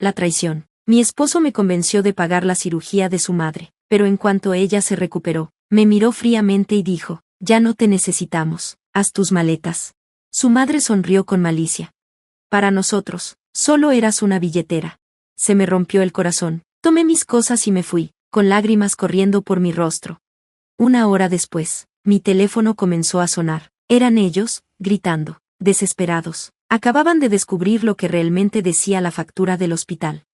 La traición. Mi esposo me convenció de pagar la cirugía de su madre, pero en cuanto ella se recuperó, me miró fríamente y dijo, ya no te necesitamos, haz tus maletas. Su madre sonrió con malicia. Para nosotros, solo eras una billetera. Se me rompió el corazón, tomé mis cosas y me fui, con lágrimas corriendo por mi rostro. Una hora después, mi teléfono comenzó a sonar. Eran ellos, gritando, desesperados. Acababan de descubrir lo que realmente decía la factura del hospital.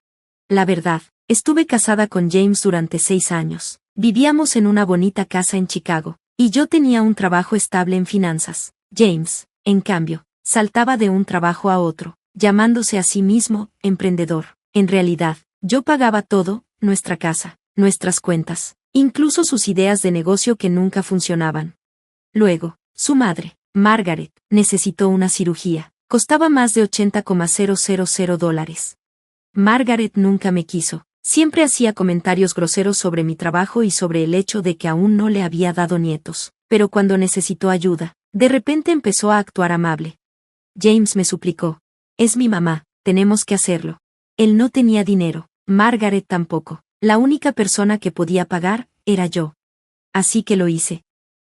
La verdad, estuve casada con James durante 6 años. Vivíamos en una bonita casa en Chicago, y yo tenía un trabajo estable en finanzas. James, en cambio, saltaba de un trabajo a otro, llamándose a sí mismo emprendedor. En realidad, yo pagaba todo, nuestra casa, nuestras cuentas, incluso sus ideas de negocio que nunca funcionaban. Luego, su madre, Margaret, necesitó una cirugía. Costaba más de $80,000. Margaret nunca me quiso. Siempre hacía comentarios groseros sobre mi trabajo y sobre el hecho de que aún no le había dado nietos. Pero cuando necesitó ayuda, de repente empezó a actuar amable. James me suplicó. Es mi mamá, tenemos que hacerlo. Él no tenía dinero, Margaret tampoco. La única persona que podía pagar, era yo. Así que lo hice.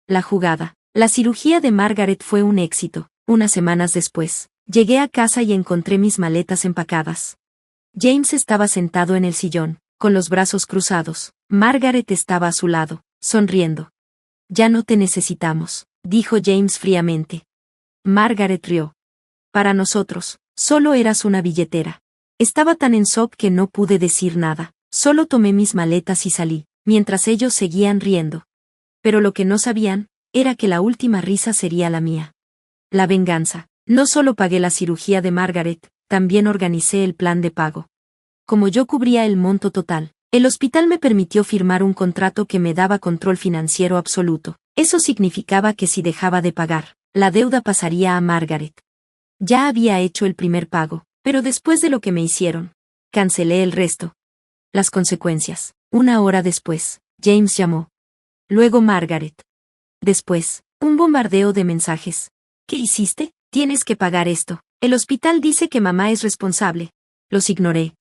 La jugada. La cirugía de Margaret fue un éxito. Unas semanas después, llegué a casa y encontré mis maletas empacadas. James estaba sentado en el sillón, con los brazos cruzados. Margaret estaba a su lado, sonriendo. Ya no te necesitamos, dijo James fríamente. Margaret rió. Para nosotros, solo eras una billetera. Estaba tan en shock que no pude decir nada. Solo tomé mis maletas y salí, mientras ellos seguían riendo. Pero lo que no sabían, era que la última risa sería la mía. La venganza. No solo pagué la cirugía de Margaret, también organicé el plan de pago. Como yo cubría el monto total, el hospital me permitió firmar un contrato que me daba control financiero absoluto. Eso significaba que si dejaba de pagar, la deuda pasaría a Margaret. Ya había hecho el primer pago, pero después de lo que me hicieron, cancelé el resto. Las consecuencias. Una hora después, James llamó. Luego Margaret. Después, un bombardeo de mensajes. ¿Qué hiciste? Tienes que pagar esto. El hospital dice que mamá es responsable. Los ignoré.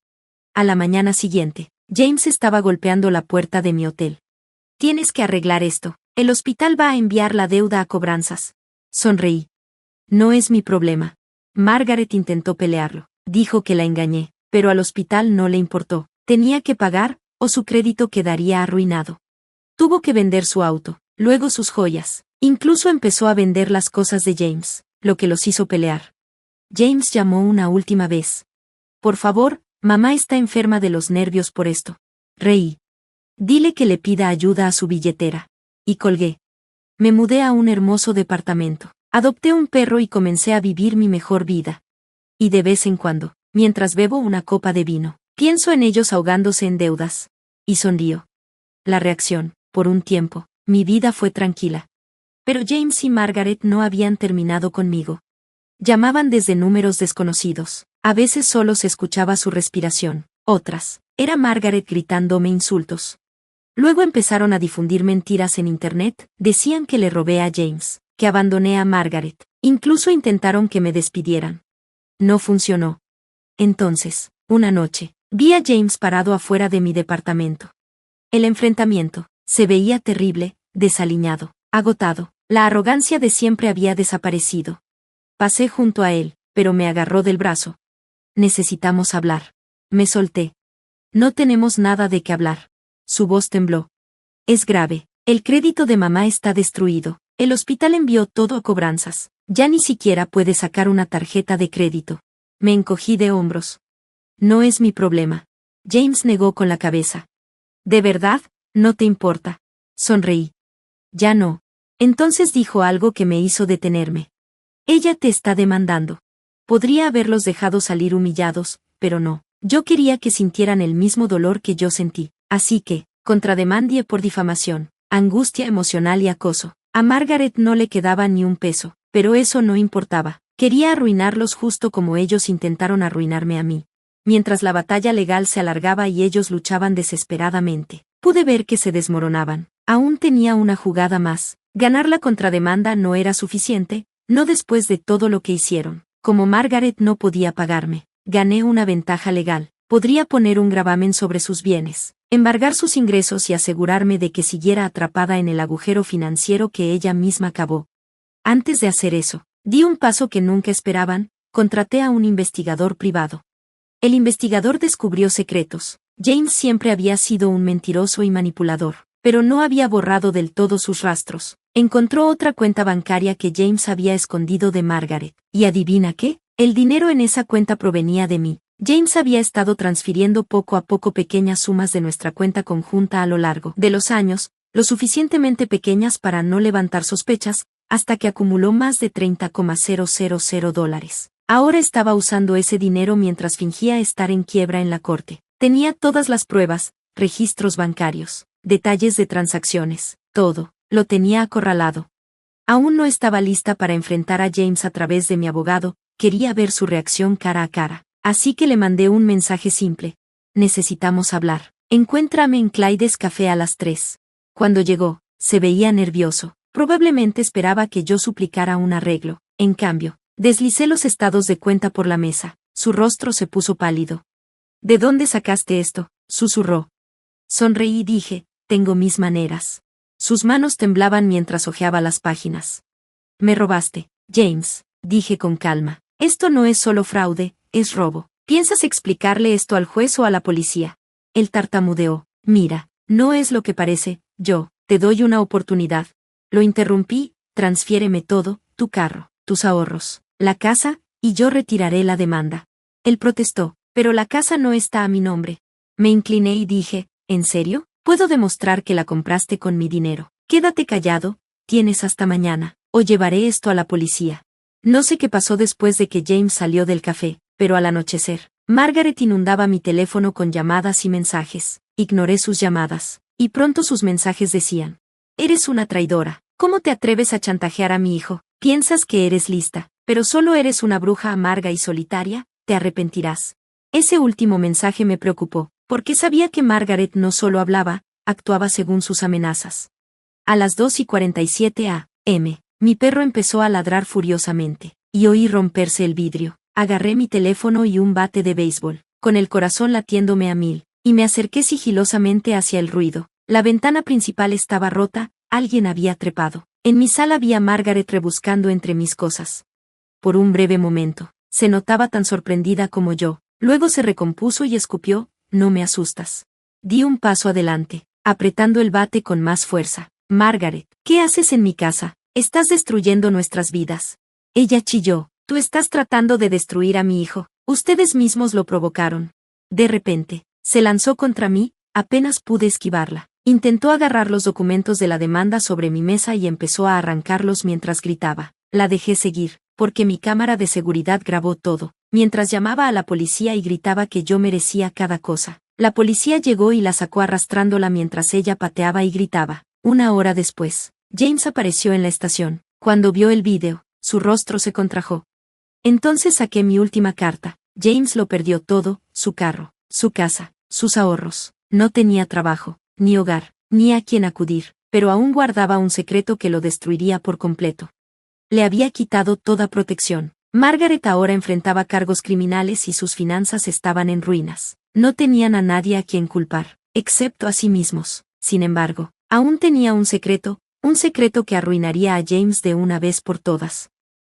A la mañana siguiente, James estaba golpeando la puerta de mi hotel. Tienes que arreglar esto. El hospital va a enviar la deuda a cobranzas. Sonreí. No es mi problema. Margaret intentó pelearlo. Dijo que la engañé, pero al hospital no le importó. Tenía que pagar, o su crédito quedaría arruinado. Tuvo que vender su auto, luego sus joyas. Incluso empezó a vender las cosas de James, lo que los hizo pelear. James llamó una última vez. Por favor, mamá está enferma de los nervios por esto. Reí. Dile que le pida ayuda a su billetera. Y colgué. Me mudé a un hermoso departamento. Adopté un perro y comencé a vivir mi mejor vida. Y de vez en cuando, mientras bebo una copa de vino, pienso en ellos ahogándose en deudas. Y sonrío. La reacción, por un tiempo, mi vida fue tranquila. Pero James y Margaret no habían terminado conmigo. Llamaban desde números desconocidos. A veces solo se escuchaba su respiración. Otras, era Margaret gritándome insultos. Luego empezaron a difundir mentiras en internet. Decían que le robé a James, que abandoné a Margaret. Incluso intentaron que me despidieran. No funcionó. Entonces, una noche, vi a James parado afuera de mi departamento. El enfrentamiento se veía terrible, desaliñado, agotado. La arrogancia de siempre había desaparecido. Pasé junto a él, pero me agarró del brazo. Necesitamos hablar. Me solté. No tenemos nada de qué hablar. Su voz tembló. Es grave. El crédito de mamá está destruido. El hospital envió todo a cobranzas. Ya ni siquiera puede sacar una tarjeta de crédito. Me encogí de hombros. No es mi problema. James negó con la cabeza. ¿De verdad? ¿No te importa? Sonreí. Ya no. Entonces dijo algo que me hizo detenerme. Ella te está demandando. Podría haberlos dejado salir humillados, pero no. Yo quería que sintieran el mismo dolor que yo sentí. Así que, contrademandé por difamación, angustia emocional y acoso. A Margaret no le quedaba ni un peso, pero eso no importaba. Quería arruinarlos justo como ellos intentaron arruinarme a mí. Mientras la batalla legal se alargaba y ellos luchaban desesperadamente, pude ver que se desmoronaban. Aún tenía una jugada más. Ganar la contrademanda no era suficiente, no después de todo lo que hicieron. Como Margaret no podía pagarme, gané una ventaja legal. Podría poner un gravamen sobre sus bienes, embargar sus ingresos y asegurarme de que siguiera atrapada en el agujero financiero que ella misma cavó. Antes de hacer eso, di un paso que nunca esperaban, contraté a un investigador privado. El investigador descubrió secretos. James siempre había sido un mentiroso y manipulador, pero no había borrado del todo sus rastros. Encontró otra cuenta bancaria que James había escondido de Margaret. ¿Y adivina qué? El dinero en esa cuenta provenía de mí. James había estado transfiriendo poco a poco pequeñas sumas de nuestra cuenta conjunta a lo largo de los años, lo suficientemente pequeñas para no levantar sospechas, hasta que acumuló más de $30,000. Ahora estaba usando ese dinero mientras fingía estar en quiebra en la corte. Tenía todas las pruebas, registros bancarios, detalles de transacciones, todo, lo tenía acorralado. Aún no estaba lista para enfrentar a James a través de mi abogado, quería ver su reacción cara a cara. Así que le mandé un mensaje simple. Necesitamos hablar. Encuéntrame en Clyde's Café a las 3. Cuando llegó, se veía nervioso. Probablemente esperaba que yo suplicara un arreglo. En cambio, deslicé los estados de cuenta por la mesa. Su rostro se puso pálido. ¿De dónde sacaste esto?, susurró. Sonreí y dije, tengo mis maneras. Sus manos temblaban mientras hojeaba las páginas. Me robaste, James, dije con calma. Esto no es solo fraude, es robo. ¿Piensas explicarle esto al juez o a la policía? Él tartamudeó. Mira, no es lo que parece, yo, te doy una oportunidad. Lo interrumpí, transfiéreme todo, tu carro, tus ahorros, la casa, y yo retiraré la demanda. Él protestó, pero la casa no está a mi nombre. Me incliné y dije, ¿en serio? Puedo demostrar que la compraste con mi dinero. Quédate callado, tienes hasta mañana, o llevaré esto a la policía. No sé qué pasó después de que James salió del café, pero al anochecer, Margaret inundaba mi teléfono con llamadas y mensajes. Ignoré sus llamadas, y pronto sus mensajes decían: eres una traidora, ¿cómo te atreves a chantajear a mi hijo? Piensas que eres lista, pero solo eres una bruja amarga y solitaria, te arrepentirás. Ese último mensaje me preocupó, porque sabía que Margaret no solo hablaba, actuaba según sus amenazas. A las 2:47 a.m., mi perro empezó a ladrar furiosamente, y oí romperse el vidrio. Agarré mi teléfono y un bate de béisbol, con el corazón latiéndome a 1000, y me acerqué sigilosamente hacia el ruido. La ventana principal estaba rota, alguien había trepado. En mi sala vi a Margaret rebuscando entre mis cosas. Por un breve momento, se notaba tan sorprendida como yo, luego se recompuso y escupió, no me asustas. Di un paso adelante, apretando el bate con más fuerza. Margaret, ¿qué haces en mi casa? Estás destruyendo nuestras vidas. Ella chilló, tú estás tratando de destruir a mi hijo, ustedes mismos lo provocaron. De repente, se lanzó contra mí, apenas pude esquivarla. Intentó agarrar los documentos de la demanda sobre mi mesa y empezó a arrancarlos mientras gritaba. La dejé seguir, porque mi cámara de seguridad grabó todo, mientras llamaba a la policía y gritaba que yo merecía cada cosa. La policía llegó y la sacó arrastrándola mientras ella pateaba y gritaba. Una hora después, James apareció en la estación. Cuando vio el vídeo, su rostro se contrajo. Entonces saqué mi última carta. James lo perdió todo, su carro, su casa, sus ahorros. No tenía trabajo, ni hogar, ni a quien acudir, pero aún guardaba un secreto que lo destruiría por completo. Le había quitado toda protección. Margaret ahora enfrentaba cargos criminales y sus finanzas estaban en ruinas. No tenían a nadie a quien culpar, excepto a sí mismos. Sin embargo, aún tenía un secreto que arruinaría a James de una vez por todas.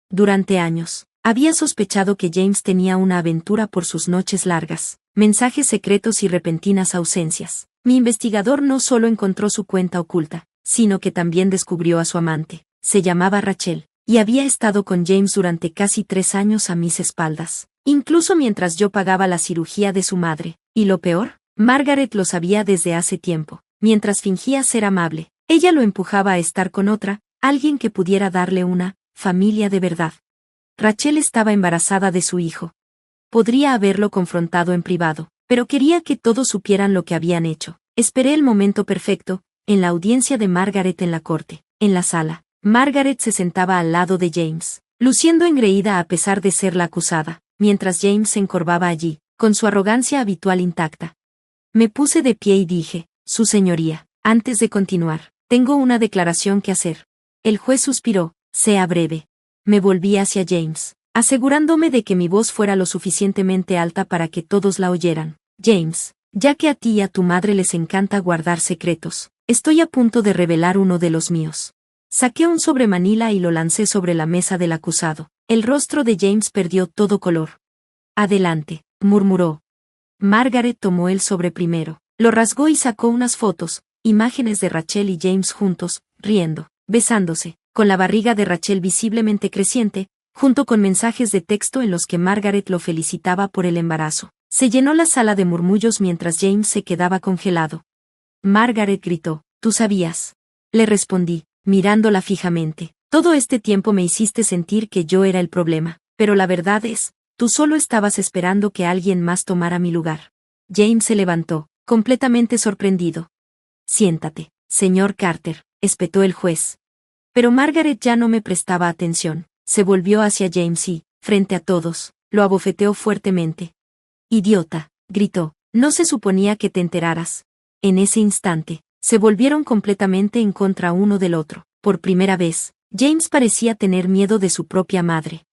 Durante años, había sospechado que James tenía una aventura por sus noches largas, mensajes secretos y repentinas ausencias. Mi investigador no solo encontró su cuenta oculta, sino que también descubrió a su amante. Se llamaba Rachel, y había estado con James durante casi 3 años a mis espaldas, incluso mientras yo pagaba la cirugía de su madre. Y lo peor, Margaret lo sabía desde hace tiempo. Mientras fingía ser amable, ella lo empujaba a estar con otra, alguien que pudiera darle una familia de verdad. Rachel estaba embarazada de su hijo. Podría haberlo confrontado en privado, pero quería que todos supieran lo que habían hecho. Esperé el momento perfecto, en la audiencia de Margaret en la corte. En la sala, Margaret se sentaba al lado de James, luciendo engreída a pesar de ser la acusada, mientras James se encorvaba allí, con su arrogancia habitual intacta. Me puse de pie y dije, Su señoría, antes de continuar, tengo una declaración que hacer. El juez suspiró, sea breve. Me volví hacia James, asegurándome de que mi voz fuera lo suficientemente alta para que todos la oyeran. James, ya que a ti y a tu madre les encanta guardar secretos, estoy a punto de revelar uno de los míos. Saqué un sobremanila y lo lancé sobre la mesa del acusado. El rostro de James perdió todo color. Adelante, murmuró. Margaret tomó el sobre primero, lo rasgó y sacó unas fotos, imágenes de Rachel y James juntos, riendo, besándose, con la barriga de Rachel visiblemente creciente, junto con mensajes de texto en los que Margaret lo felicitaba por el embarazo. Se llenó la sala de murmullos mientras James se quedaba congelado. Margaret gritó, «¿Tú sabías?». Le respondí, mirándola fijamente. «Todo este tiempo me hiciste sentir que yo era el problema, pero la verdad es, tú solo estabas esperando que alguien más tomara mi lugar». James se levantó, completamente sorprendido. «Siéntate, señor Carter», espetó el juez. Pero Margaret ya no me prestaba atención. Se volvió hacia James y, frente a todos, lo abofeteó fuertemente. «Idiota», gritó, «no se suponía que te enteraras». En ese instante, se volvieron completamente en contra uno del otro. Por primera vez, James parecía tener miedo de su propia madre.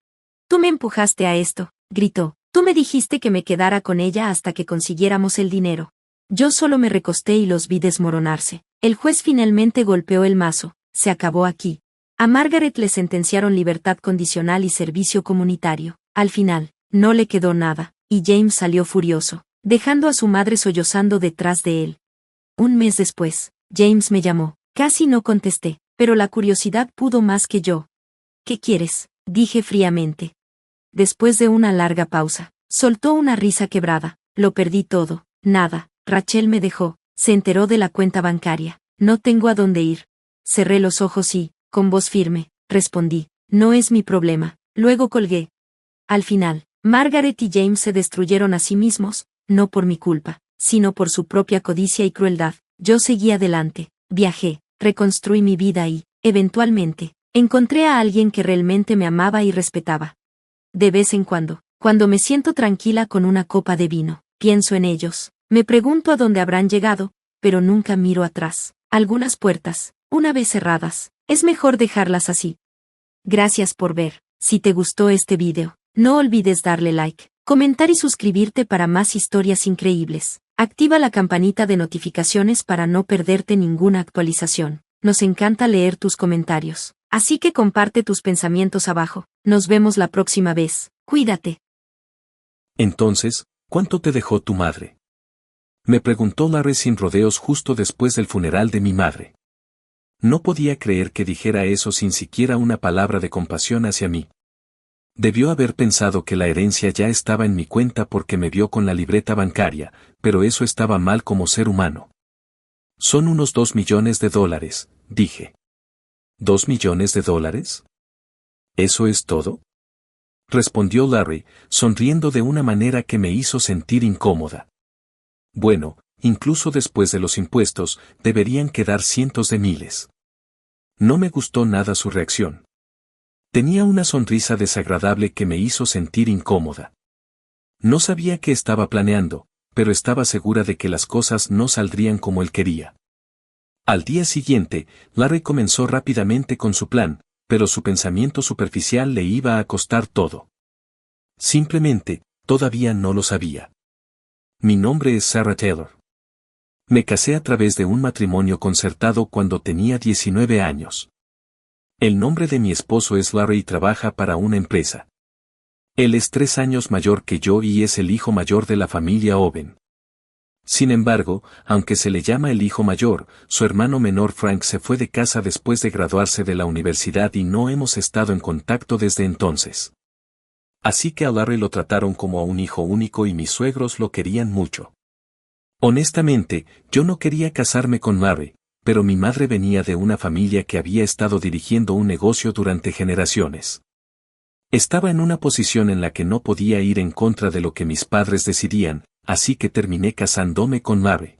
«Tú me empujaste a esto», gritó, «tú me dijiste que me quedara con ella hasta que consiguiéramos el dinero». Yo solo me recosté y los vi desmoronarse. El juez finalmente golpeó el mazo. Se acabó aquí. A Margaret le sentenciaron libertad condicional y servicio comunitario. Al final, no le quedó nada, y James salió furioso, dejando a su madre sollozando detrás de él. Un mes después, James me llamó. Casi no contesté, pero la curiosidad pudo más que yo. «¿Qué quieres?», dije fríamente. Después de una larga pausa, soltó una risa quebrada. «Lo perdí todo. Nada. Rachel me dejó. Se enteró de la cuenta bancaria. No tengo a dónde ir». Cerré los ojos y, con voz firme, respondí, «No es mi problema». Luego colgué. Al final, Margaret y James se destruyeron a sí mismos, no por mi culpa, sino por su propia codicia y crueldad. Yo seguí adelante, viajé, reconstruí mi vida y, eventualmente, encontré a alguien que realmente me amaba y respetaba. De vez en cuando me siento tranquila con una copa de vino, pienso en ellos, me pregunto a dónde habrán llegado, pero nunca miro atrás. Algunas puertas, una vez cerradas, es mejor dejarlas así. Gracias por ver. Si te gustó este video, no olvides darle like, comentar y suscribirte para más historias increíbles. Activa la campanita de notificaciones para no perderte ninguna actualización. Nos encanta leer tus comentarios, así que comparte tus pensamientos abajo. Nos vemos la próxima vez. Cuídate. Entonces, ¿cuánto te dejó tu madre?, me preguntó Larry sin rodeos justo después del funeral de mi madre. No podía creer que dijera eso sin siquiera una palabra de compasión hacia mí. Debió haber pensado que la herencia ya estaba en mi cuenta porque me vio con la libreta bancaria, pero eso estaba mal como ser humano. «Son unos $2 millones, dije. ¿$2 millones? ¿Eso es todo?», respondió Larry, sonriendo de una manera que me hizo sentir incómoda. «Bueno, incluso después de los impuestos, deberían quedar cientos de miles». No me gustó nada su reacción. Tenía una sonrisa desagradable que me hizo sentir incómoda. No sabía qué estaba planeando, pero estaba segura de que las cosas no saldrían como él quería. Al día siguiente, Larry comenzó rápidamente con su plan, pero su pensamiento superficial le iba a costar todo. Simplemente, todavía no lo sabía. Mi nombre es Sarah Taylor. Me casé a través de un matrimonio concertado cuando tenía 19 años. El nombre de mi esposo es Larry y trabaja para una empresa. Él es 3 años mayor que yo y es el hijo mayor de la familia Owen. Sin embargo, aunque se le llama el hijo mayor, su hermano menor Frank se fue de casa después de graduarse de la universidad y no hemos estado en contacto desde entonces. Así que a Larry lo trataron como a un hijo único y mis suegros lo querían mucho. Honestamente, yo no quería casarme con Larry, pero mi madre venía de una familia que había estado dirigiendo un negocio durante generaciones. Estaba en una posición en la que no podía ir en contra de lo que mis padres decidían, así que terminé casándome con Larry.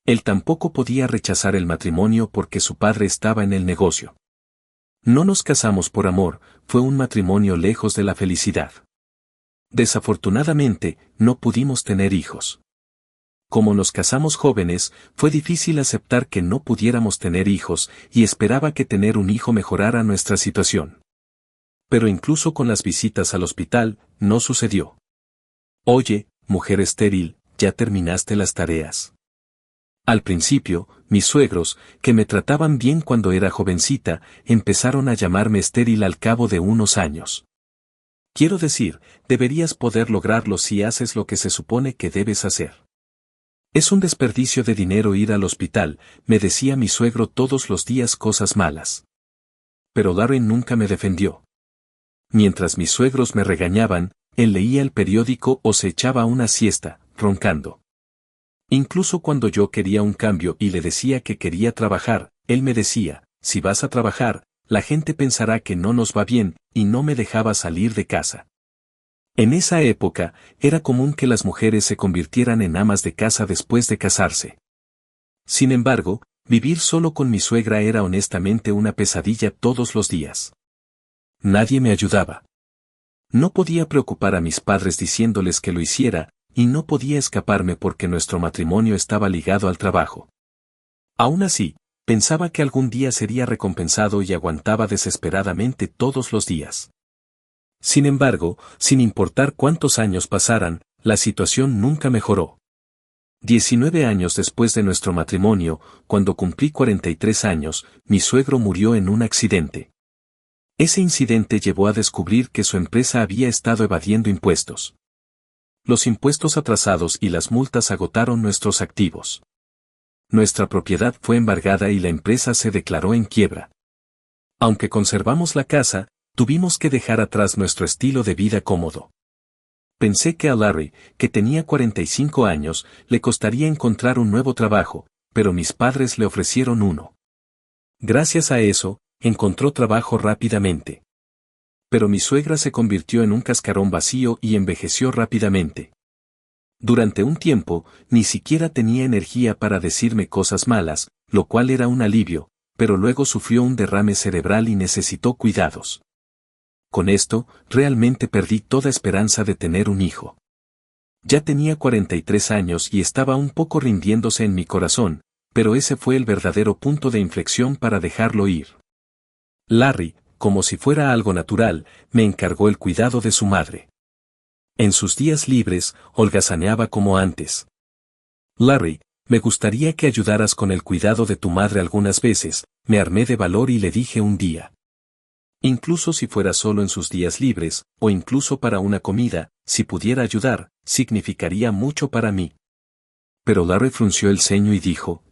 Él tampoco podía rechazar el matrimonio porque su padre estaba en el negocio. No nos casamos por amor, fue un matrimonio lejos de la felicidad. Desafortunadamente, no pudimos tener hijos. Como nos casamos jóvenes, fue difícil aceptar que no pudiéramos tener hijos y esperaba que tener un hijo mejorara nuestra situación. Pero incluso con las visitas al hospital, no sucedió. «Oye, mujer estéril», ¿ya terminaste las tareas? Al principio, mis suegros, que me trataban bien cuando era jovencita, empezaron a llamarme estéril al cabo de unos años. Quiero decir, deberías poder lograrlo si haces lo que se supone que debes hacer. Es un desperdicio de dinero ir al hospital, me decía mi suegro todos los días cosas malas. Pero Larry nunca me defendió. Mientras mis suegros me regañaban, él leía el periódico o se echaba una siesta, roncando. Incluso cuando yo quería un cambio y le decía que quería trabajar, él me decía, si vas a trabajar, la gente pensará que no nos va bien, y no me dejaba salir de casa. En esa época, era común que las mujeres se convirtieran en amas de casa después de casarse. Sin embargo, vivir solo con mi suegra era honestamente una pesadilla todos los días. Nadie me ayudaba. No podía preocupar a mis padres diciéndoles que lo hiciera, y no podía escaparme porque nuestro matrimonio estaba ligado al trabajo. Aún así, pensaba que algún día sería recompensado y aguantaba desesperadamente todos los días. Sin embargo, sin importar cuántos años pasaran, la situación nunca mejoró. 19 años después de nuestro matrimonio, cuando cumplí 43 años, mi suegro murió en un accidente. Ese incidente llevó a descubrir que su empresa había estado evadiendo impuestos. Los impuestos atrasados y las multas agotaron nuestros activos. Nuestra propiedad fue embargada y la empresa se declaró en quiebra. Aunque conservamos la casa, tuvimos que dejar atrás nuestro estilo de vida cómodo. Pensé que a Larry, que tenía 45 años, le costaría encontrar un nuevo trabajo, pero mis padres le ofrecieron uno. Gracias a eso, encontró trabajo rápidamente. Pero mi suegra se convirtió en un cascarón vacío y envejeció rápidamente. Durante un tiempo, ni siquiera tenía energía para decirme cosas malas, lo cual era un alivio, pero luego sufrió un derrame cerebral y necesitó cuidados. Con esto, realmente perdí toda esperanza de tener un hijo. Ya tenía 43 años y estaba un poco rindiéndose en mi corazón, pero ese fue el verdadero punto de inflexión para dejarlo ir. Larry, como si fuera algo natural, me encargó el cuidado de su madre. En sus días libres, holgazaneaba como antes. Larry, me gustaría que ayudaras con el cuidado de tu madre algunas veces, me armé de valor y le dije un día. Incluso si fuera solo en sus días libres, o incluso para una comida, si pudiera ayudar, significaría mucho para mí. Pero Larry frunció el ceño y dijo,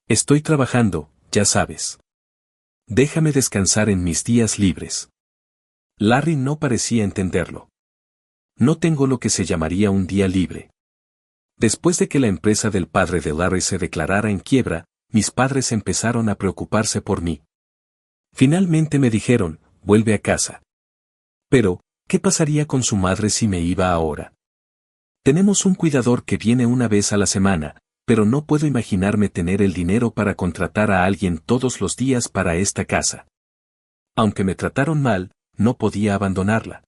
Estoy trabajando, ya sabes. Déjame descansar en mis días libres. Larry no parecía entenderlo. No tengo lo que se llamaría un día libre. Después de que la empresa del padre de Larry se declarara en quiebra, mis padres empezaron a preocuparse por mí. Finalmente me dijeron, vuelve a casa. Pero, ¿qué pasaría con su madre si me iba ahora? Tenemos un cuidador que viene una vez a la semana, pero no puedo imaginarme tener el dinero para contratar a alguien todos los días para esta casa. Aunque me trataron mal, no podía abandonarla.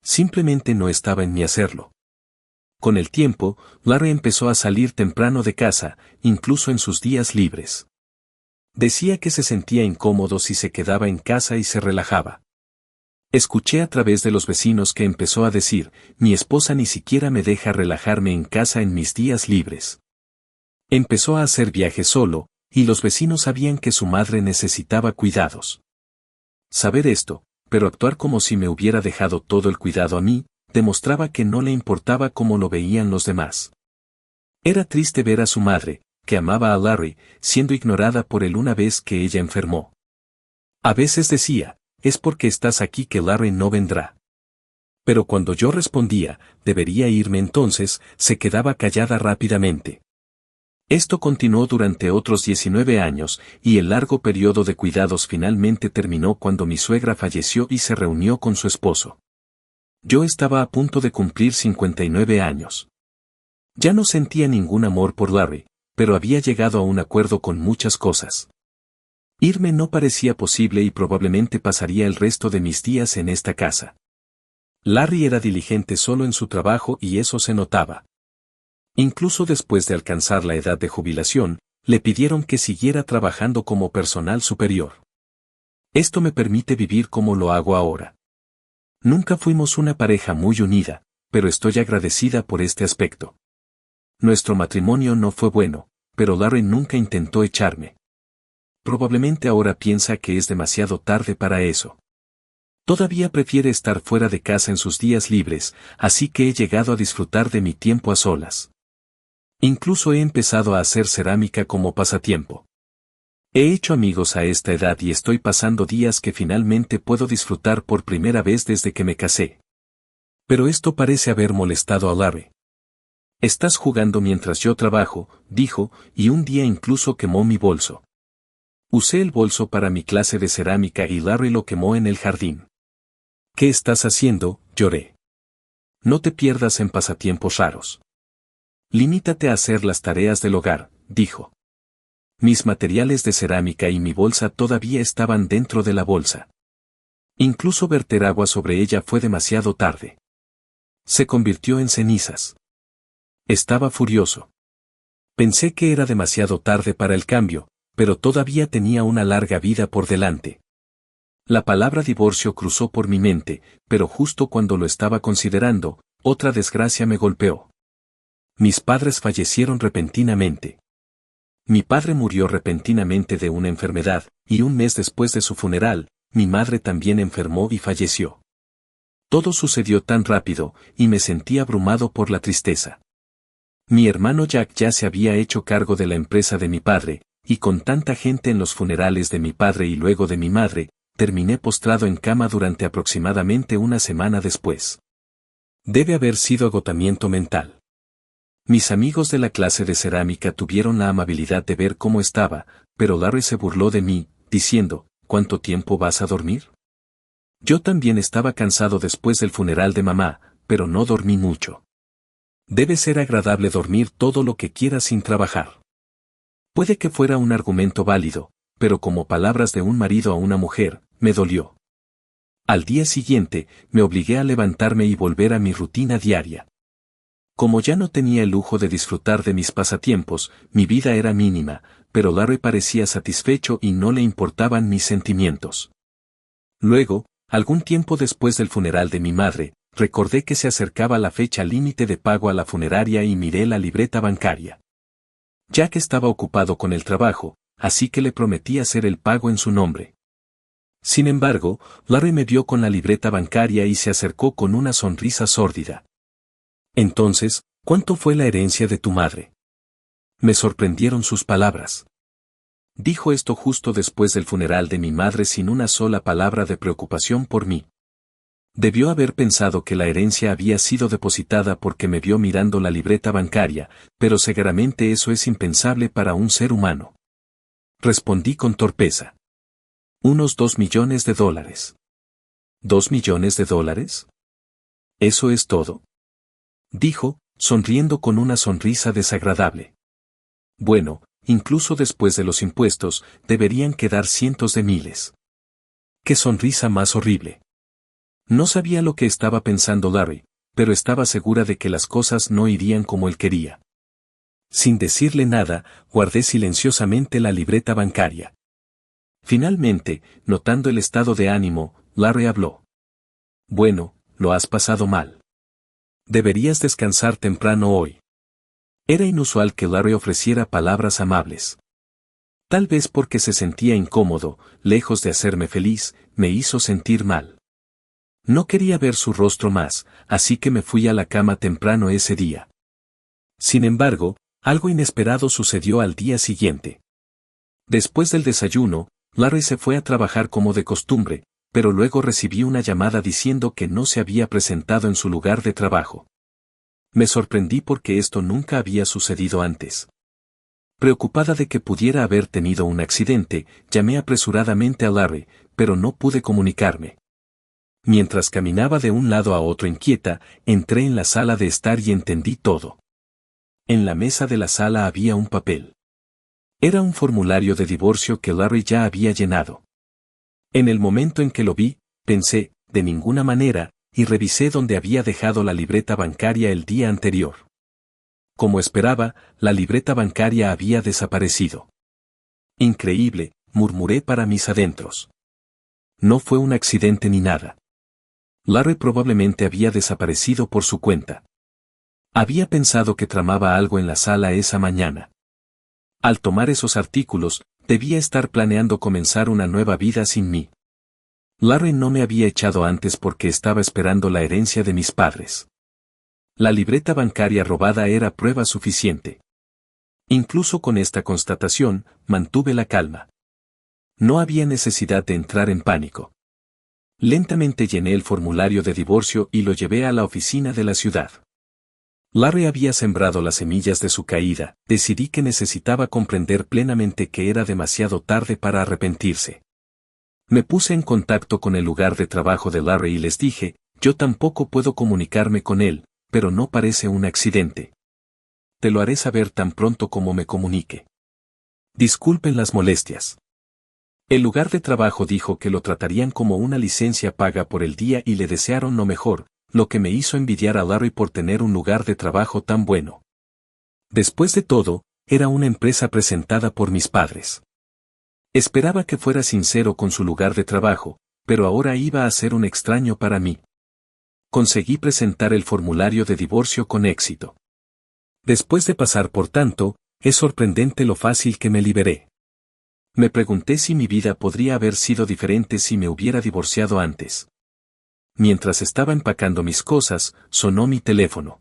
Simplemente no estaba en mí hacerlo. Con el tiempo, Larry empezó a salir temprano de casa, incluso en sus días libres. Decía que se sentía incómodo si se quedaba en casa y se relajaba. Escuché a través de los vecinos que empezó a decir, mi esposa ni siquiera me deja relajarme en casa en mis días libres. Empezó a hacer viajes solo, y los vecinos sabían que su madre necesitaba cuidados. Saber esto, pero actuar como si me hubiera dejado todo el cuidado a mí, demostraba que no le importaba cómo lo veían los demás. Era triste ver a su madre, que amaba a Larry, siendo ignorada por él una vez que ella enfermó. A veces decía, es porque estás aquí que Larry no vendrá. Pero cuando yo respondía, debería irme entonces, se quedaba callada rápidamente. Esto continuó durante otros 19 años, y el largo periodo de cuidados finalmente terminó cuando mi suegra falleció y se reunió con su esposo. Yo estaba a punto de cumplir 59 años. Ya no sentía ningún amor por Larry, pero había llegado a un acuerdo con muchas cosas. Irme no parecía posible y probablemente pasaría el resto de mis días en esta casa. Larry era diligente solo en su trabajo y eso se notaba. Incluso después de alcanzar la edad de jubilación, le pidieron que siguiera trabajando como personal superior. Esto me permite vivir como lo hago ahora. Nunca fuimos una pareja muy unida, pero estoy agradecida por este aspecto. Nuestro matrimonio no fue bueno, pero Larry nunca intentó echarme. Probablemente ahora piensa que es demasiado tarde para eso. Todavía prefiere estar fuera de casa en sus días libres, así que he llegado a disfrutar de mi tiempo a solas. Incluso he empezado a hacer cerámica como pasatiempo. He hecho amigos a esta edad y estoy pasando días que finalmente puedo disfrutar por primera vez desde que me casé. Pero esto parece haber molestado a Larry. Estás jugando mientras yo trabajo, dijo, y un día incluso quemó mi bolso. Usé el bolso para mi clase de cerámica y Larry lo quemó en el jardín. ¿Qué estás haciendo?, lloré. No te pierdas en pasatiempos raros. Limítate a hacer las tareas del hogar, dijo. Mis materiales de cerámica y mi bolsa todavía estaban dentro de la bolsa. Incluso verter agua sobre ella fue demasiado tarde. Se convirtió en cenizas. Estaba furioso. Pensé que era demasiado tarde para el cambio, pero todavía tenía una larga vida por delante. La palabra divorcio cruzó por mi mente, pero justo cuando lo estaba considerando, otra desgracia me golpeó. Mis padres fallecieron repentinamente. Mi padre murió repentinamente de una enfermedad, y un mes después de su funeral, mi madre también enfermó y falleció. Todo sucedió tan rápido, y me sentí abrumado por la tristeza. Mi hermano Jack ya se había hecho cargo de la empresa de mi padre, y con tanta gente en los funerales de mi padre y luego de mi madre, terminé postrado en cama durante aproximadamente una semana después. Debe haber sido agotamiento mental. Mis amigos de la clase de cerámica tuvieron la amabilidad de ver cómo estaba, pero Larry se burló de mí, diciendo, ¿cuánto tiempo vas a dormir? Yo también estaba cansado después del funeral de mamá, pero no dormí mucho. Debe ser agradable dormir todo lo que quieras sin trabajar. Puede que fuera un argumento válido, pero como palabras de un marido a una mujer, me dolió. Al día siguiente, me obligué a levantarme y volver a mi rutina diaria. Como ya no tenía el lujo de disfrutar de mis pasatiempos, mi vida era mínima, pero Larry parecía satisfecho y no le importaban mis sentimientos. Luego, algún tiempo después del funeral de mi madre, recordé que se acercaba la fecha límite de pago a la funeraria y miré la libreta bancaria. Jack estaba ocupado con el trabajo, así que le prometí hacer el pago en su nombre. Sin embargo, Larry me vio con la libreta bancaria y se acercó con una sonrisa sórdida. Entonces, ¿cuánto fue la herencia de tu madre? Me sorprendieron sus palabras. Dijo esto justo después del funeral de mi madre sin una sola palabra de preocupación por mí. Debió haber pensado que la herencia había sido depositada porque me vio mirando la libreta bancaria, pero seguramente eso es impensable para un ser humano. Respondí con torpeza. Unos $2 millones. ¿$2 millones? ¿Eso es todo? Dijo, sonriendo con una sonrisa desagradable. Bueno, incluso después de los impuestos, deberían quedar cientos de miles. ¡Qué sonrisa más horrible! No sabía lo que estaba pensando Larry, pero estaba segura de que las cosas no irían como él quería. Sin decirle nada, guardé silenciosamente la libreta bancaria. Finalmente, notando el estado de ánimo, Larry habló. Bueno, lo has pasado mal. Deberías descansar temprano hoy. Era inusual que Larry ofreciera palabras amables. Tal vez porque se sentía incómodo, lejos de hacerme feliz, me hizo sentir mal. No quería ver su rostro más, así que me fui a la cama temprano ese día. Sin embargo, algo inesperado sucedió al día siguiente. Después del desayuno, Larry se fue a trabajar como de costumbre, pero luego recibí una llamada diciendo que no se había presentado en su lugar de trabajo. Me sorprendí porque esto nunca había sucedido antes. Preocupada de que pudiera haber tenido un accidente, llamé apresuradamente a Larry, pero no pude comunicarme. Mientras caminaba de un lado a otro inquieta, entré en la sala de estar y entendí todo. En la mesa de la sala había un papel. Era un formulario de divorcio que Larry ya había llenado. En el momento en que lo vi, pensé, de ninguna manera, y revisé donde había dejado la libreta bancaria el día anterior. Como esperaba, la libreta bancaria había desaparecido. Increíble, murmuré para mis adentros. No fue un accidente ni nada. Larry probablemente había desaparecido por su cuenta. Había pensado que tramaba algo en la sala esa mañana. Al tomar esos artículos, debía estar planeando comenzar una nueva vida sin mí. Larry no me había echado antes porque estaba esperando la herencia de mis padres. La libreta bancaria robada era prueba suficiente. Incluso con esta constatación, mantuve la calma. No había necesidad de entrar en pánico. Lentamente llené el formulario de divorcio y lo llevé a la oficina de la ciudad. Larry había sembrado las semillas de su caída. Decidí que necesitaba comprender plenamente que era demasiado tarde para arrepentirse. Me puse en contacto con el lugar de trabajo de Larry y les dije, yo tampoco puedo comunicarme con él, pero no parece un accidente. Te lo haré saber tan pronto como me comunique. Disculpen las molestias. El lugar de trabajo dijo que lo tratarían como una licencia paga por el día y le desearon lo mejor, lo que me hizo envidiar a Larry por tener un lugar de trabajo tan bueno. Después de todo, era una empresa presentada por mis padres. Esperaba que fuera sincero con su lugar de trabajo, pero ahora iba a ser un extraño para mí. Conseguí presentar el formulario de divorcio con éxito. Después de pasar por tanto, es sorprendente lo fácil que me liberé. Me pregunté si mi vida podría haber sido diferente si me hubiera divorciado antes. Mientras estaba empacando mis cosas, sonó mi teléfono.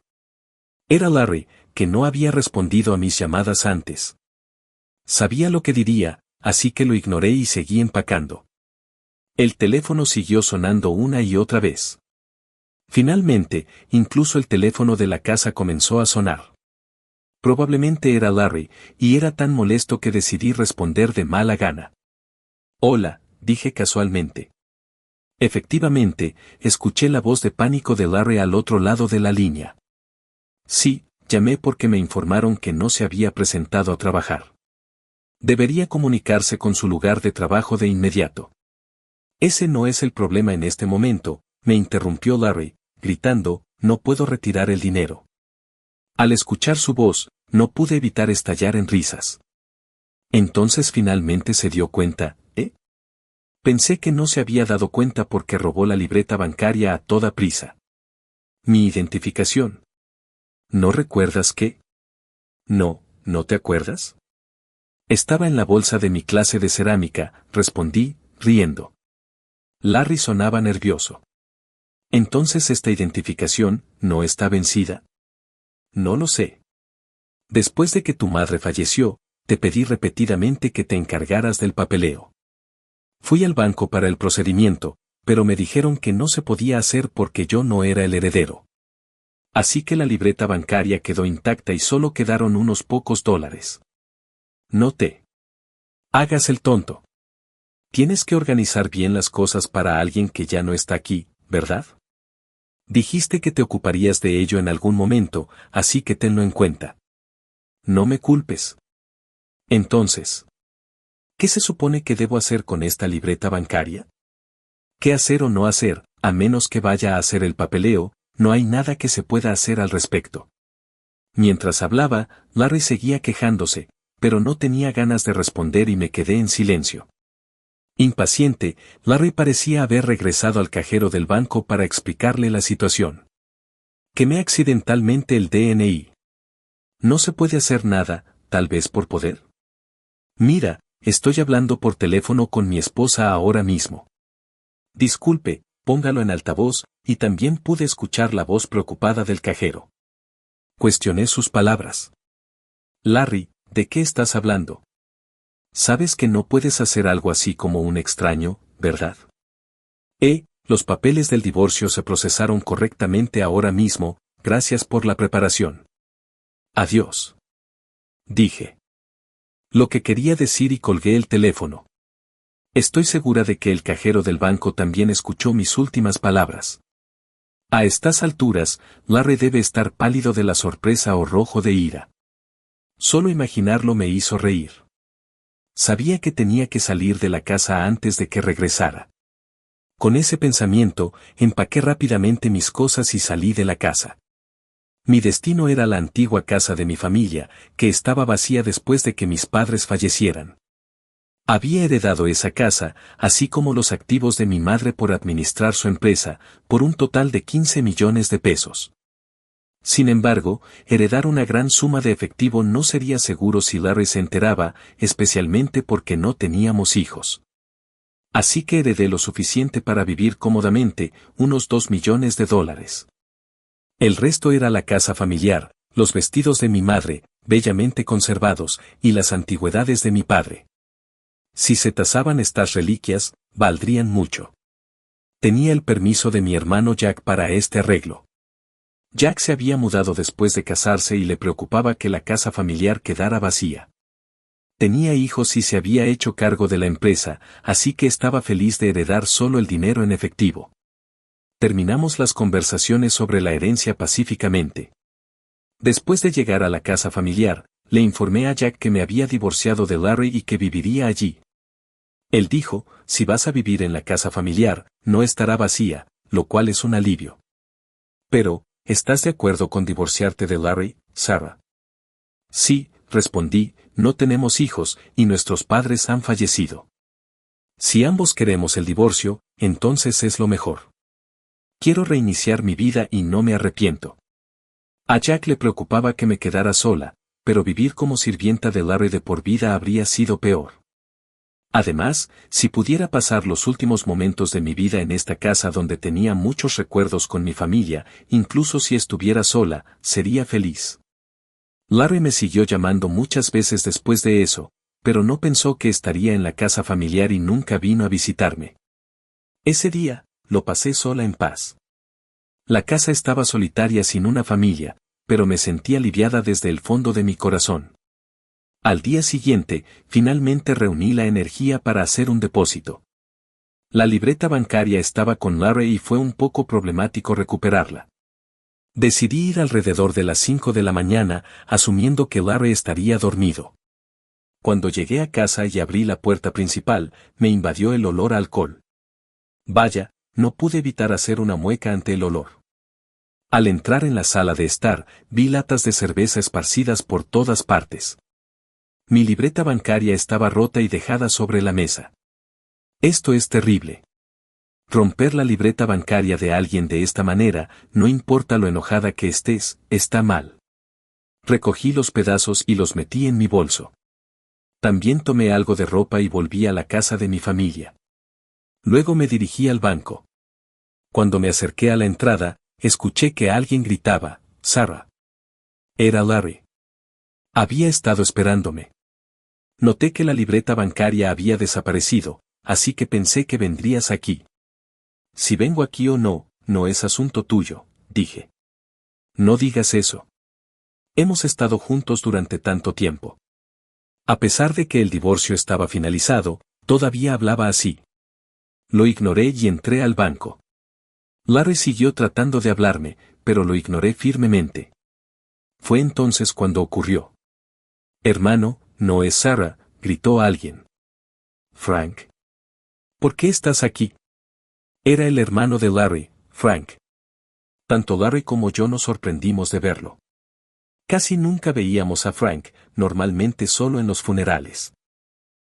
Era Larry, que no había respondido a mis llamadas antes. Sabía lo que diría, así que lo ignoré y seguí empacando. El teléfono siguió sonando una y otra vez. Finalmente, incluso el teléfono de la casa comenzó a sonar. Probablemente era Larry, y era tan molesto que decidí responder de mala gana. Hola, dije casualmente. Efectivamente, escuché la voz de pánico de Larry al otro lado de la línea. Sí, llamé porque me informaron que no se había presentado a trabajar. Debería comunicarse con su lugar de trabajo de inmediato. Ese no es el problema en este momento, me interrumpió Larry, gritando, no puedo retirar el dinero. Al escuchar su voz, no pude evitar estallar en risas. Entonces finalmente se dio cuenta, ¿eh? Pensé que no se había dado cuenta porque robó la libreta bancaria a toda prisa. Mi identificación. ¿No recuerdas qué? No, ¿no te acuerdas? Estaba en la bolsa de mi clase de cerámica, respondí, riendo. Larry sonaba nervioso. Entonces esta identificación, ¿no está vencida? No lo sé. Después de que tu madre falleció, te pedí repetidamente que te encargaras del papeleo. Fui al banco para el procedimiento, pero me dijeron que no se podía hacer porque yo no era el heredero. Así que la libreta bancaria quedó intacta y solo quedaron unos pocos dólares. No te hagas el tonto. Tienes que organizar bien las cosas para alguien que ya no está aquí, ¿verdad? Dijiste que te ocuparías de ello en algún momento, así que tenlo en cuenta. No me culpes. Entonces, ¿qué se supone que debo hacer con esta libreta bancaria? ¿Qué hacer o no hacer? A menos que vaya a hacer el papeleo, no hay nada que se pueda hacer al respecto. Mientras hablaba, Larry seguía quejándose, pero no tenía ganas de responder y me quedé en silencio. Impaciente, Larry parecía haber regresado al cajero del banco para explicarle la situación. Quemé accidentalmente el DNI. No se puede hacer nada, tal vez por poder. Mira, estoy hablando por teléfono con mi esposa ahora mismo. Disculpe, póngalo en altavoz, y también pude escuchar la voz preocupada del cajero. Cuestioné sus palabras. Larry, ¿de qué estás hablando? Sabes que no puedes hacer algo así como un extraño, ¿verdad? Los papeles del divorcio se procesaron correctamente ahora mismo, gracias por la preparación. Adiós. Dije lo que quería decir y colgué el teléfono. Estoy segura de que el cajero del banco también escuchó mis últimas palabras. A estas alturas, Larry debe estar pálido de la sorpresa o rojo de ira. Solo imaginarlo me hizo reír. Sabía que tenía que salir de la casa antes de que regresara. Con ese pensamiento, empaqué rápidamente mis cosas y salí de la casa. Mi destino era la antigua casa de mi familia, que estaba vacía después de que mis padres fallecieran. Había heredado esa casa, así como los activos de mi madre por administrar su empresa, por un total de 15 millones de pesos. Sin embargo, heredar una gran suma de efectivo no sería seguro si Larry se enteraba, especialmente porque no teníamos hijos. Así que heredé lo suficiente para vivir cómodamente, unos 2 millones de dólares. El resto era la casa familiar, los vestidos de mi madre, bellamente conservados, y las antigüedades de mi padre. Si se tasaban estas reliquias, valdrían mucho. Tenía el permiso de mi hermano Jack para este arreglo. Jack se había mudado después de casarse y le preocupaba que la casa familiar quedara vacía. Tenía hijos y se había hecho cargo de la empresa, así que estaba feliz de heredar solo el dinero en efectivo. Terminamos las conversaciones sobre la herencia pacíficamente. Después de llegar a la casa familiar, le informé a Jack que me había divorciado de Larry y que viviría allí. Él dijo, si vas a vivir en la casa familiar, no estará vacía, lo cual es un alivio. Pero, ¿estás de acuerdo con divorciarte de Larry, Sarah? Sí, respondí, no tenemos hijos, y nuestros padres han fallecido. Si ambos queremos el divorcio, entonces es lo mejor. Quiero reiniciar mi vida y no me arrepiento. A Jack le preocupaba que me quedara sola, pero vivir como sirvienta de Larry de por vida habría sido peor. Además, si pudiera pasar los últimos momentos de mi vida en esta casa donde tenía muchos recuerdos con mi familia, incluso si estuviera sola, sería feliz. Larry me siguió llamando muchas veces después de eso, pero no pensó que estaría en la casa familiar y nunca vino a visitarme. Ese día, lo pasé sola en paz. La casa estaba solitaria sin una familia, pero me sentí aliviada desde el fondo de mi corazón. Al día siguiente, finalmente reuní la energía para hacer un depósito. La libreta bancaria estaba con Larry y fue un poco problemático recuperarla. Decidí ir alrededor de las 5 de la mañana, asumiendo que Larry estaría dormido. Cuando llegué a casa y abrí la puerta principal, me invadió el olor a alcohol. Vaya, no pude evitar hacer una mueca ante el olor. Al entrar en la sala de estar, vi latas de cerveza esparcidas por todas partes. Mi libreta bancaria estaba rota y dejada sobre la mesa. Esto es terrible. Romper la libreta bancaria de alguien de esta manera, no importa lo enojada que estés, está mal. Recogí los pedazos y los metí en mi bolso. También tomé algo de ropa y volví a la casa de mi familia. Luego me dirigí al banco. Cuando me acerqué a la entrada, escuché que alguien gritaba, «Sarah». Era Larry. Había estado esperándome. Noté que la libreta bancaria había desaparecido, así que pensé que vendrías aquí. Si vengo aquí o no, no es asunto tuyo, dije. No digas eso. Hemos estado juntos durante tanto tiempo. A pesar de que el divorcio estaba finalizado, todavía hablaba así. Lo ignoré y entré al banco. Larry siguió tratando de hablarme, pero lo ignoré firmemente. Fue entonces cuando ocurrió. Hermano, no es Sarah, gritó alguien. Frank. ¿Por qué estás aquí? Era el hermano de Larry, Frank. Tanto Larry como yo nos sorprendimos de verlo. Casi nunca veíamos a Frank, normalmente solo en los funerales.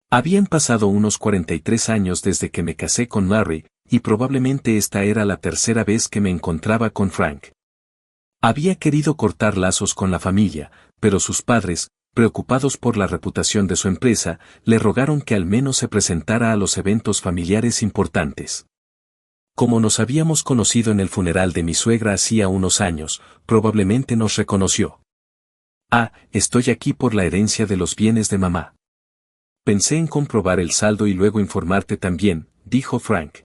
Habían pasado unos 43 años desde que me casé con Larry, y probablemente esta era la tercera vez que me encontraba con Frank. Había querido cortar lazos con la familia, pero sus padres, preocupados por la reputación de su empresa, le rogaron que al menos se presentara a los eventos familiares importantes. Como nos habíamos conocido en el funeral de mi suegra hacía unos años, probablemente nos reconoció. Ah, estoy aquí por la herencia de los bienes de mamá. Pensé en comprobar el saldo y luego informarte también, dijo Frank.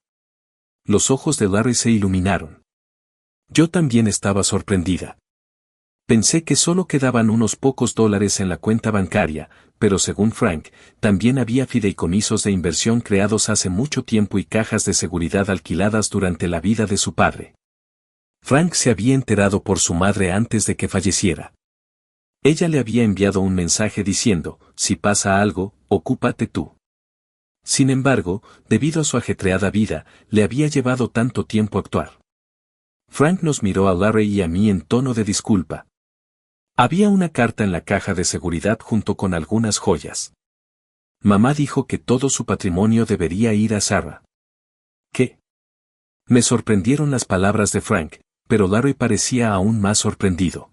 Los ojos de Larry se iluminaron. Yo también estaba sorprendida. Pensé que solo quedaban unos pocos dólares en la cuenta bancaria, pero según Frank, también había fideicomisos de inversión creados hace mucho tiempo y cajas de seguridad alquiladas durante la vida de su padre. Frank se había enterado por su madre antes de que falleciera. Ella le había enviado un mensaje diciendo, si pasa algo, ocúpate tú. Sin embargo, debido a su ajetreada vida, le había llevado tanto tiempo actuar. Frank nos miró a Larry y a mí en tono de disculpa. Había una carta en la caja de seguridad junto con algunas joyas. Mamá dijo que todo su patrimonio debería ir a Sarah. ¿Qué? Me sorprendieron las palabras de Frank, pero Larry parecía aún más sorprendido.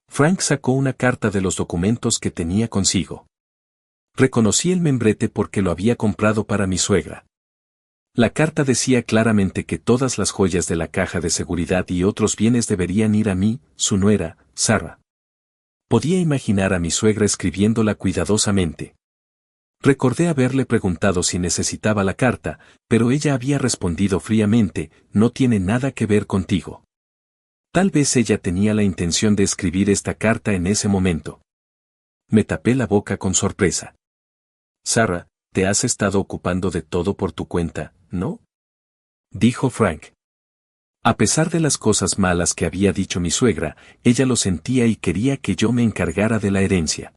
Frank sacó una carta de los documentos que tenía consigo. Reconocí el membrete porque lo había comprado para mi suegra. La carta decía claramente que todas las joyas de la caja de seguridad y otros bienes deberían ir a mí, su nuera, Sarah. Podía imaginar a mi suegra escribiéndola cuidadosamente. Recordé haberle preguntado si necesitaba la carta, pero ella había respondido fríamente, no tiene nada que ver contigo. Tal vez ella tenía la intención de escribir esta carta en ese momento. Me tapé la boca con sorpresa. Sarah, te has estado ocupando de todo por tu cuenta, ¿no? Dijo Frank. A pesar de las cosas malas que había dicho mi suegra, ella lo sentía y quería que yo me encargara de la herencia.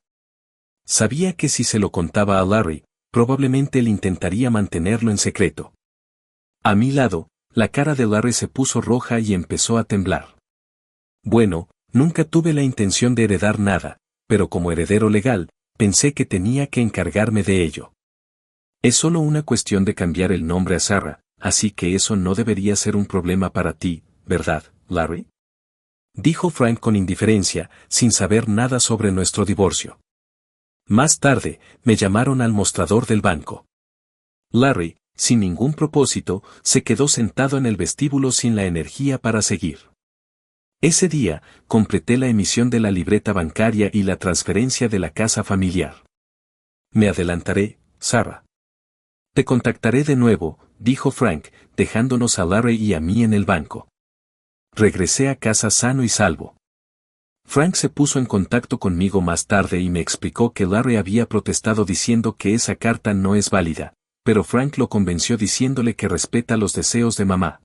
Sabía que si se lo contaba a Larry, probablemente él intentaría mantenerlo en secreto. A mi lado, la cara de Larry se puso roja y empezó a temblar. Bueno, nunca tuve la intención de heredar nada, pero como heredero legal, pensé que tenía que encargarme de ello. Es solo una cuestión de cambiar el nombre a Sarah, así que eso no debería ser un problema para ti, ¿verdad, Larry? Dijo Frank con indiferencia, sin saber nada sobre nuestro divorcio. Más tarde, me llamaron al mostrador del banco. Larry, sin ningún propósito, se quedó sentado en el vestíbulo sin la energía para seguir. Ese día, completé la emisión de la libreta bancaria y la transferencia de la casa familiar. Me adelantaré, Sarah. Te contactaré de nuevo, dijo Frank, dejándonos a Larry y a mí en el banco. Regresé a casa sano y salvo. Frank se puso en contacto conmigo más tarde y me explicó que Larry había protestado diciendo que esa carta no es válida, pero Frank lo convenció diciéndole que respeta los deseos de mamá.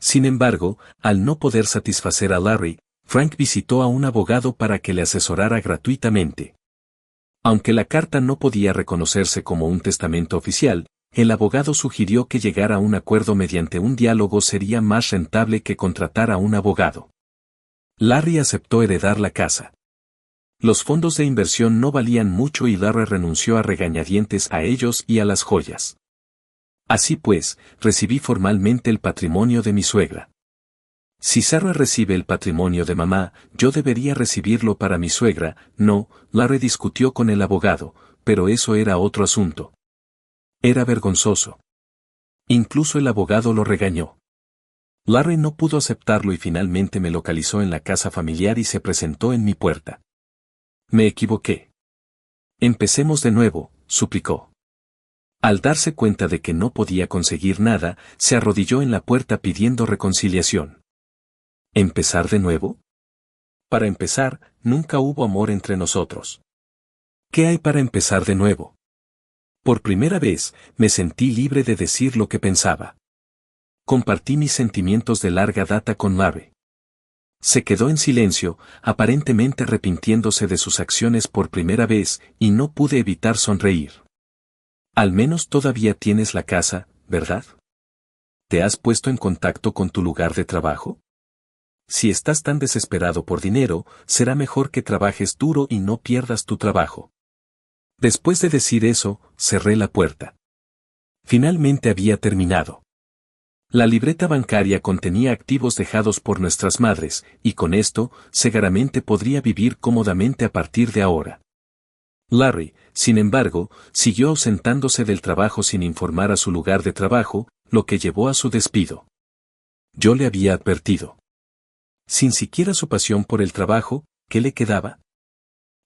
Sin embargo, al no poder satisfacer a Larry, Frank visitó a un abogado para que le asesorara gratuitamente. Aunque la carta no podía reconocerse como un testamento oficial, el abogado sugirió que llegar a un acuerdo mediante un diálogo sería más rentable que contratar a un abogado. Larry aceptó heredar la casa. Los fondos de inversión no valían mucho y Larry renunció a regañadientes a ellos y a las joyas. Así pues, recibí formalmente el patrimonio de mi suegra. Si Sarah recibe el patrimonio de mamá, yo debería recibirlo para mi suegra, no, Larry discutió con el abogado, pero eso era otro asunto. Era vergonzoso. Incluso el abogado lo regañó. Larry no pudo aceptarlo y finalmente me localizó en la casa familiar y se presentó en mi puerta. Me equivoqué. Empecemos de nuevo, suplicó. Al darse cuenta de que no podía conseguir nada, se arrodilló en la puerta pidiendo reconciliación. ¿Empezar de nuevo? Para empezar, nunca hubo amor entre nosotros. ¿Qué hay para empezar de nuevo? Por primera vez, me sentí libre de decir lo que pensaba. Compartí mis sentimientos de larga data con Larry. Se quedó en silencio, aparentemente arrepintiéndose de sus acciones por primera vez, y no pude evitar sonreír. Al menos todavía tienes la casa, ¿verdad? ¿Te has puesto en contacto con tu lugar de trabajo? Si estás tan desesperado por dinero, será mejor que trabajes duro y no pierdas tu trabajo. Después de decir eso, cerré la puerta. Finalmente había terminado. La libreta bancaria contenía activos dejados por nuestras madres, y con esto, seguramente podría vivir cómodamente a partir de ahora. Larry, sin embargo, siguió ausentándose del trabajo sin informar a su lugar de trabajo, lo que llevó a su despido. Yo le había advertido. Sin siquiera su pasión por el trabajo, ¿qué le quedaba?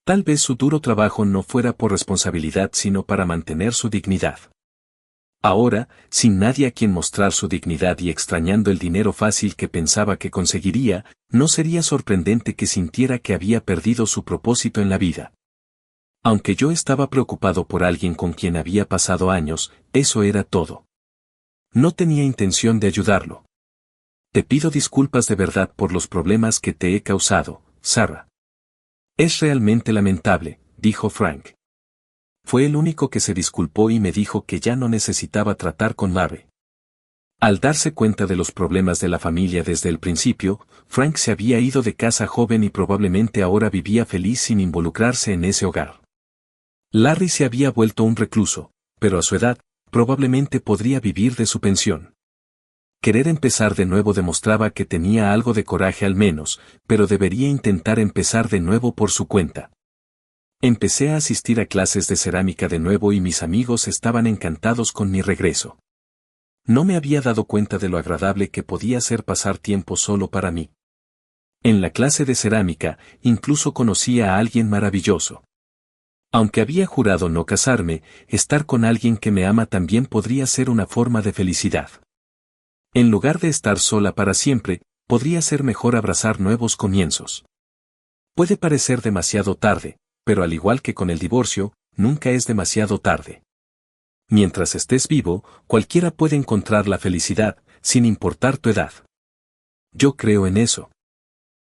Tal vez su duro trabajo no fuera por responsabilidad sino para mantener su dignidad. Ahora, sin nadie a quien mostrar su dignidad y extrañando el dinero fácil que pensaba que conseguiría, no sería sorprendente que sintiera que había perdido su propósito en la vida. Aunque yo estaba preocupado por alguien con quien había pasado años, eso era todo. No tenía intención de ayudarlo. Te pido disculpas de verdad por los problemas que te he causado, Sarah. Es realmente lamentable, dijo Frank. Fue el único que se disculpó y me dijo que ya no necesitaba tratar con Larry. Al darse cuenta de los problemas de la familia desde el principio, Frank se había ido de casa joven y probablemente ahora vivía feliz sin involucrarse en ese hogar. Larry se había vuelto un recluso, pero a su edad, probablemente podría vivir de su pensión. Querer empezar de nuevo demostraba que tenía algo de coraje al menos, pero debería intentar empezar de nuevo por su cuenta. Empecé a asistir a clases de cerámica de nuevo y mis amigos estaban encantados con mi regreso. No me había dado cuenta de lo agradable que podía ser pasar tiempo solo para mí. En la clase de cerámica, incluso conocí a alguien maravilloso. Aunque había jurado no casarme, estar con alguien que me ama también podría ser una forma de felicidad. En lugar de estar sola para siempre, podría ser mejor abrazar nuevos comienzos. Puede parecer demasiado tarde, pero al igual que con el divorcio, nunca es demasiado tarde. Mientras estés vivo, cualquiera puede encontrar la felicidad, sin importar tu edad. Yo creo en eso.